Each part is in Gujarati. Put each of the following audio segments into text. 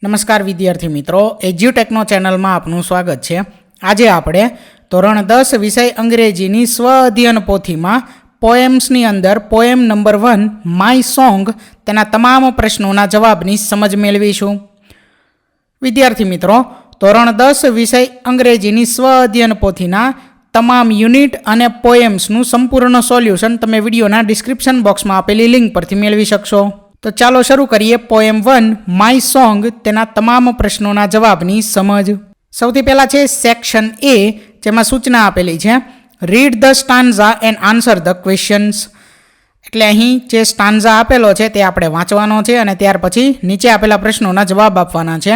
નમસ્કાર વિદ્યાર્થી મિત્રો, એજ્યુટેકનો ચેનલમાં આપનું સ્વાગત છે। આજે આપણે ધોરણ 10 વિષય અંગ્રેજીની સ્વ અધ્યયન પોથીમાં પોએમ્સની અંદર પોએમ નંબર 1 માય સોંગ તેના તમામ પ્રશ્નોના જવાબની સમજ મેળવીશું। વિદ્યાર્થી મિત્રો, ધોરણ 10 વિષય અંગ્રેજીની સ્વ અધ્યયન પોથીના તમામ યુનિટ અને પોએમ્સનું સંપૂર્ણ સોલ્યુશન તમે વિડીયોના ડિસ્ક્રિપ્શન બોક્સમાં આપેલી લિંક પરથી મેળવી શકશો। તો ચાલો શરૂ કરીએ પોએમ 1 માય સોંગ તેના તમામ પ્રશ્નોના જવાબની સમજ। સૌથી પહેલાં છે સેક્શન એ, જેમાં સૂચના આપેલી છે read the stanza and answer the questions. એટલે અહીં જે સ્ટાન્ઝા આપેલો છે તે આપણે વાંચવાનો છે અને ત્યાર પછી નીચે આપેલા પ્રશ્નોના જવાબ આપવાના છે।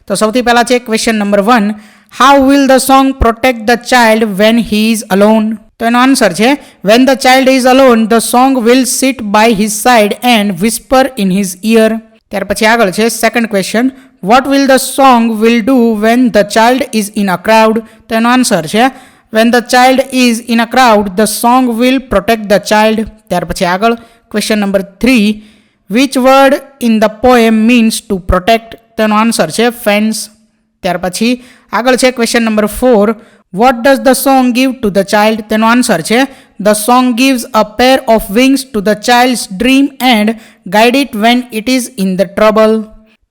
તો સૌથી પહેલાં છે question number 1, how will the song protect the child when he is alone? તો એનો આન્સર છે when the child is alone the song will sit by his side and whisper in his ear. ત્યાર પછી આગળ છે second question, what will the song will do when the child is in a crowd? તો એનો આન્સર છે when the child is in a crowd the song will protect the child. ત્યાર પછી આગળ question number 3, which word in the poem means to protect? તો એનો આન્સર છે ફેન્સ। ત્યાર પછી આગળ છે question number 4, what does the song give to the child? તેનો આન્સર છે the song gives a pair of wings to the childs dream and guide it when it is in the trouble.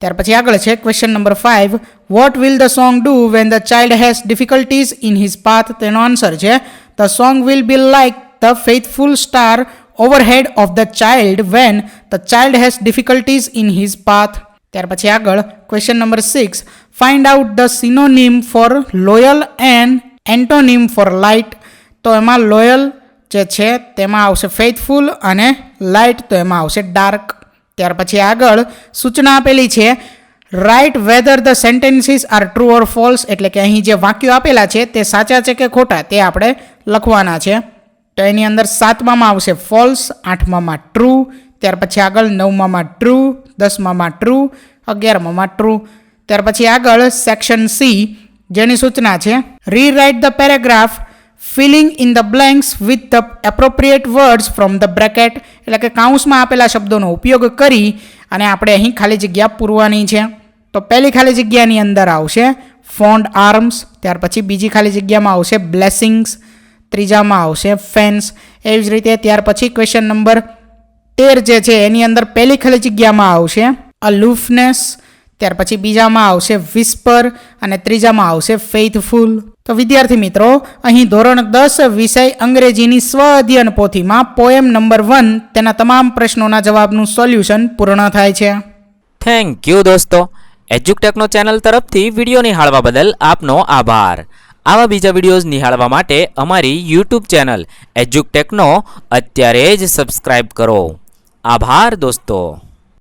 ત્યાર પછી આગળ છે question number 5, vote will the song do when the child has difficulties in his path? તેનો આન્સર છે the song will be like the faithful star overhead of the child when the child has difficulties in his path. ત્યાર પછી આગળ question number 6, find out the synonym for loyal and antonym for light? તો એમાં લોયલ જે છે તેમાં આવશે ફેથફુલ અને લાઇટ તો એમાં આવશે ડાર્ક। ત્યાર પછી આગળ સૂચના આપેલી છે write whether the sentences are true or false, એટલે કે અહીં જે વાક્યો આપેલા છે તે સાચા છે કે ખોટા તે આપણે લખવાના છે। તો એની અંદર 7મામાં આવશે ફોલ્સ, 8મામાં ટ્રુ, ત્યાર પછી આગળ 9મામાં ટ્રુ, 10મામાં ટ્રુ, 11મામાં ટ્રુ। ત્યાર પછી આગળ સેક્શન સી, જેની સૂચના છે rewrite the paragraph filling in the blanks with the appropriate words from the bracket, એટલે કે કાઉન્સમાં આપેલા શબ્દોનો ઉપયોગ કરી અને આપણે અહીં ખાલી જગ્યા પૂરવાની છે। તો પહેલી ખાલી જગ્યાની અંદર આવશે ફોન્ડ આર્મ્સ, ત્યાર પછી બીજી ખાલી જગ્યામાં આવશે બ્લેસિંગ્સ, ત્રીજામાં આવશે ફેન્સ, એવી જ રીતે ત્યાર પછી ક્વેશ્ચન નંબર 13 જે છે એની અંદર પહેલી ખાલી જગ્યામાં આવશે અલુફનેસ, ત્યાર પછી બીજામાં આવશે વિસ્પર અને ત્રીજામાં આવશે ફેથફુલ। તો વિદ્યાર્થી મિત્રો, અહીં ધોરણ 10 વિષય અંગ્રેજીની સ્વ અધ્યયન પોથીમાં પોએમ નંબર 1 તેના તમામ પ્રશ્નોના જવાબનું સોલ્યુશન પૂર્ણ થાય છે। થેન્ક યુ દોસ્તો, એજ્યુટેકનો ચેનલ તરફથી વિડીયો નિહાળવા બદલ આપનો આભાર। આવા બીજા વિડીયોઝ નિહાળવા માટે અમારી યુટ્યુબ ચેનલ એજ્યુટેકનો અત્યારે જ સબસ્ક્રાઇબ કરો। આભાર દોસ્તો।